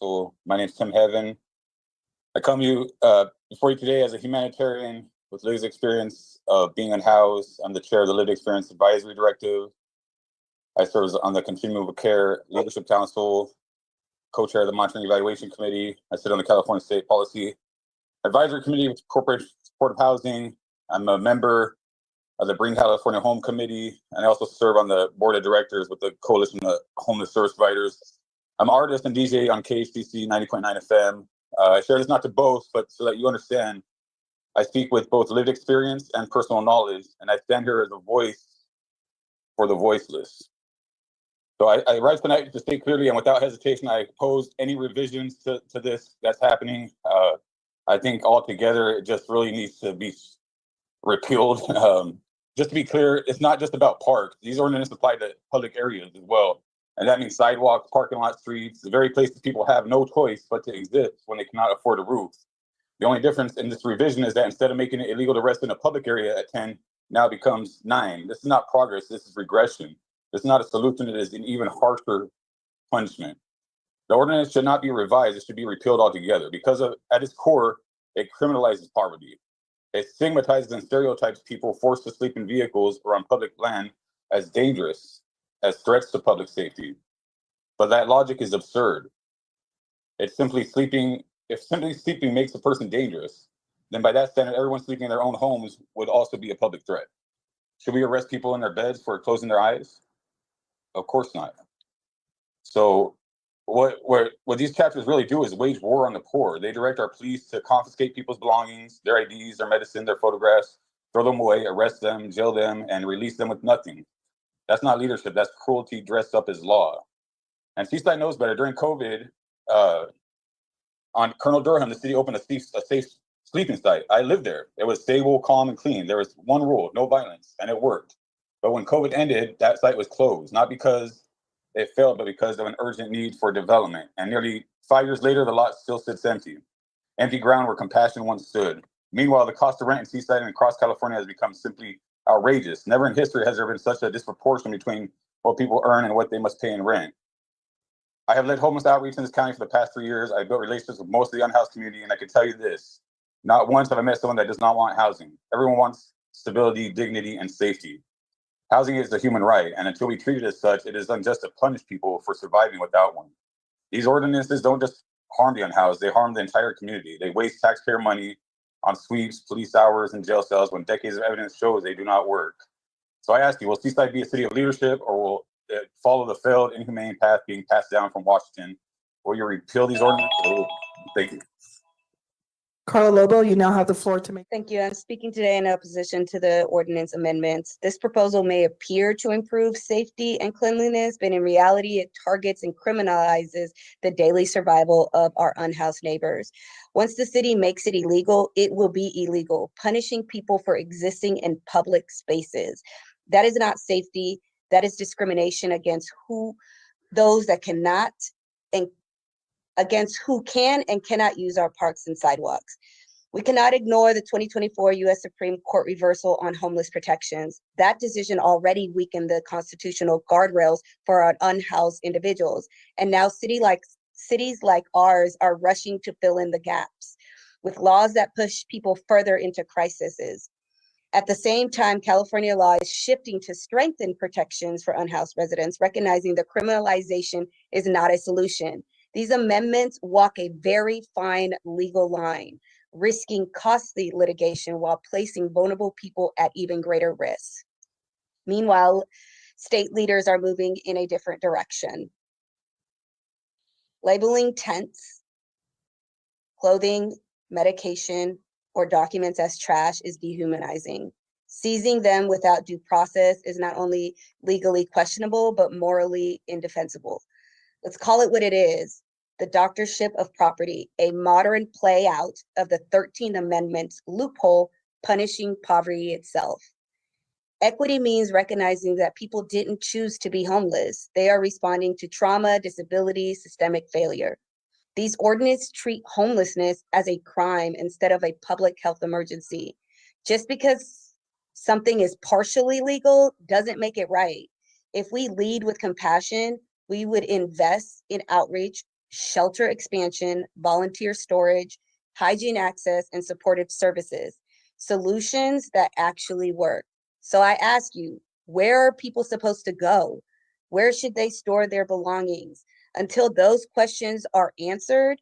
Council. My name is Tim Heavin. I come to you before you today as a humanitarian with lived experience of being unhoused. I'm the chair of the Lived Experience Advisory Directive. I serve on the Continuum of Care Leadership Council, co-chair of the Monitoring Evaluation Committee. I sit on the California State Policy Advisory Committee with Corporate Supportive Housing. I'm a member of the Bring California Home Committee, and I also serve on the board of directors with the Coalition of Homeless Service Providers. I'm an artist and DJ on KHCC 90.9 FM. I share this not to boast, but so that you understand, I speak with both lived experience and personal knowledge, and I stand here as a voice for the voiceless. So I rise tonight to state clearly and without hesitation, I oppose any revisions to this that's happening. I think altogether it just really needs to be repealed. Just to be clear, it's not just about parks. These ordinances apply to public areas as well. And that means sidewalks, parking lot, streets, the very places people have no choice but to exist when they cannot afford a roof. The only difference in this revision is that instead of making it illegal to rest in a public area at 10, now becomes 9. This is not progress, this is regression. This is not a solution, it is an even harsher punishment. The ordinance should not be revised, it should be repealed altogether because at its core, it criminalizes poverty. It stigmatizes and stereotypes people forced to sleep in vehicles or on public land as dangerous, as threats to public safety. But that logic is absurd. If simply sleeping makes a person dangerous, then by that standard, everyone sleeping in their own homes would also be a public threat. Should we arrest people in their beds for closing their eyes? Of course not. So what these chapters really do is wage war on the poor. They direct our police to confiscate people's belongings, their IDs, their medicine, their photographs, throw them away, arrest them, jail them, and release them with nothing. That's not leadership, that's cruelty dressed up as law. And Seaside knows better. During COVID, on Colonel Durham, the city opened a safe sleeping site. I lived there. It was stable, calm, and clean. There was one rule, no violence, and it worked. But when COVID ended, that site was closed, not because it failed, but because of an urgent need for development. And nearly 5 years later, the lot still sits empty ground where compassion once stood. Meanwhile, the cost of rent in Seaside and across California has become simply outrageous. Never in history has there been such a disproportion between what people earn and what they must pay in rent. I have led homeless outreach in this county for the past 3 years. I've built relationships with most of the unhoused community, and I can tell you this, not once have I met someone that does not want housing. Everyone wants stability, dignity, and safety. Housing is a human right, and until we treat it as such, it is unjust to punish people for surviving without one. These ordinances don't just harm the unhoused, they harm the entire community. They waste taxpayer money on sweeps, police hours, and jail cells when decades of evidence shows they do not work. So I ask you, will Seaside be a city of leadership, or will it follow the failed, inhumane path being passed down from Washington? Will you repeal these ordinances? Thank you. Karla Lobo, you now have the floor to make. Thank you. I'm speaking today in opposition to the ordinance amendments. This proposal may appear to improve safety and cleanliness, but in reality, it targets and criminalizes the daily survival of our unhoused neighbors. Once the city makes it illegal, it will be illegal, punishing people for existing in public spaces. That is not safety. That is discrimination against those that cannot, and against who can and cannot use our parks and sidewalks. We cannot ignore the 2024 U.S. Supreme Court reversal on homeless protections. That decision already weakened the constitutional guardrails for our unhoused individuals. And now cities like ours are rushing to fill in the gaps with laws that push people further into crises. At the same time, California law is shifting to strengthen protections for unhoused residents, recognizing that criminalization is not a solution. These amendments walk a very fine legal line, risking costly litigation while placing vulnerable people at even greater risk. Meanwhile, state leaders are moving in a different direction. Labeling tents, clothing, medication, or documents as trash is dehumanizing. Seizing them without due process is not only legally questionable, but morally indefensible. Let's call it what it is. The doctorship of property, a modern play out of the 13th Amendment's loophole punishing poverty itself. Equity means recognizing that people didn't choose to be homeless. They are responding to trauma, disability, systemic failure. These ordinances treat homelessness as a crime instead of a public health emergency. Just because something is partially legal doesn't make it right. If we lead with compassion, we would invest in outreach, shelter expansion, volunteer storage, hygiene access, and supportive services. Solutions that actually work. So I ask you, where are people supposed to go? Where should they store their belongings? Until those questions are answered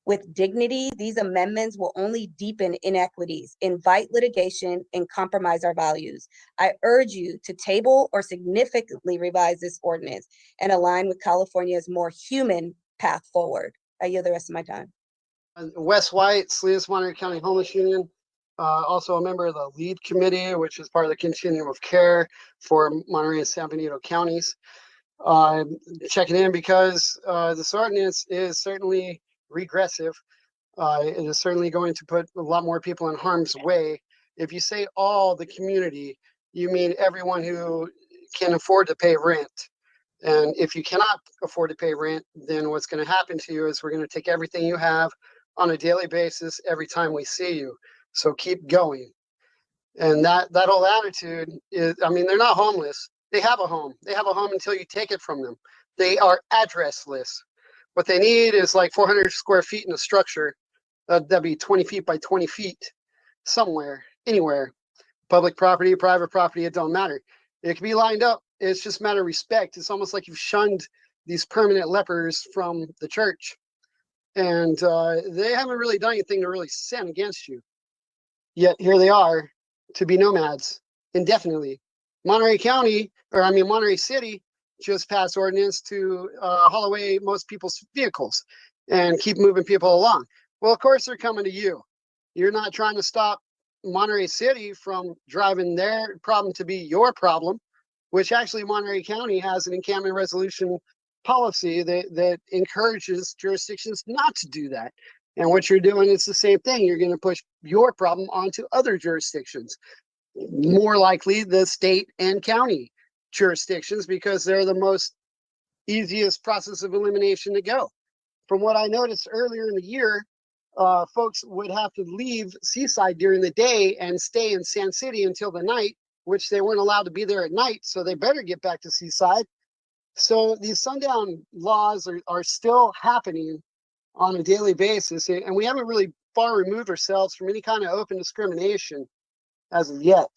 with dignity, these amendments will only deepen inequities, invite litigation, and compromise our values. I urge you to table or significantly revise this ordinance and align with California's more human path forward. I yield the rest of my time. Wes White, Salinas Monterey County Homeless Union, also a member of the LEAD committee, which is part of the Continuum of Care for Monterey and San Benito counties. Checking in because this ordinance is certainly regressive. It is certainly going to put a lot more people in harm's way. If you say all the community, you mean everyone who can afford to pay rent. And if you cannot afford to pay rent, then what's going to happen to you is we're going to take everything you have on a daily basis every time we see you. So keep going. And that whole attitude is, I mean, they're not homeless. They have a home. They have a home until you take it from them. They are addressless. What they need is like 400 square feet in a structure. That'd be 20 feet by 20 feet somewhere, anywhere. Public property, private property, it don't matter. It can be lined up. It's just a matter of respect. It's almost like you've shunned these permanent lepers from the church. And they haven't really done anything to really sin against you. Yet here they are to be nomads indefinitely. Monterey City just passed ordinance to haul away most people's vehicles and keep moving people along. Well, of course, they're coming to you. You're not trying to stop Monterey City from driving their problem to be your problem, which actually Monterey County has an encampment resolution policy that encourages jurisdictions not to do that. And what you're doing is the same thing. You're going to push your problem onto other jurisdictions, more likely the state and county jurisdictions, because they're the most easiest process of elimination to go. From what I noticed earlier in the year, folks would have to leave Seaside during the day and stay in San City until the night, which they weren't allowed to be there at night, so they better get back to Seaside. So these sundown laws are still happening on a daily basis, and we haven't really far removed ourselves from any kind of open discrimination as of yet.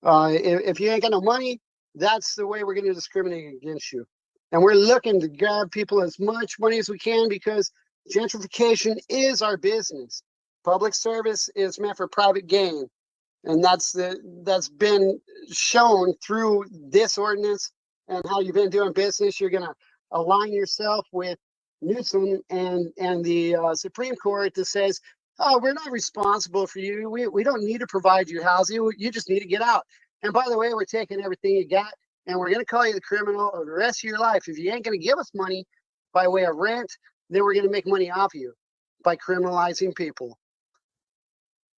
If you ain't got no money, that's the way we're going to discriminate against you. And we're looking to grab people as much money as we can because gentrification is our business. Public service is meant for private gain. And that's been shown through this ordinance and how you've been doing business. You're going to align yourself with Newsom and the Supreme Court that says, oh, we're not responsible for you. We don't need to provide you housing. You just need to get out. And by the way, we're taking everything you got and we're going to call you the criminal of the rest of your life. If you ain't going to give us money by way of rent, then we're going to make money off you by criminalizing people.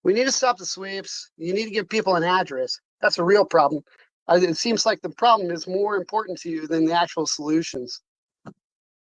We need to stop the sweeps. You need to give people an address. That's a real problem. It seems like the problem is more important to you than the actual solutions.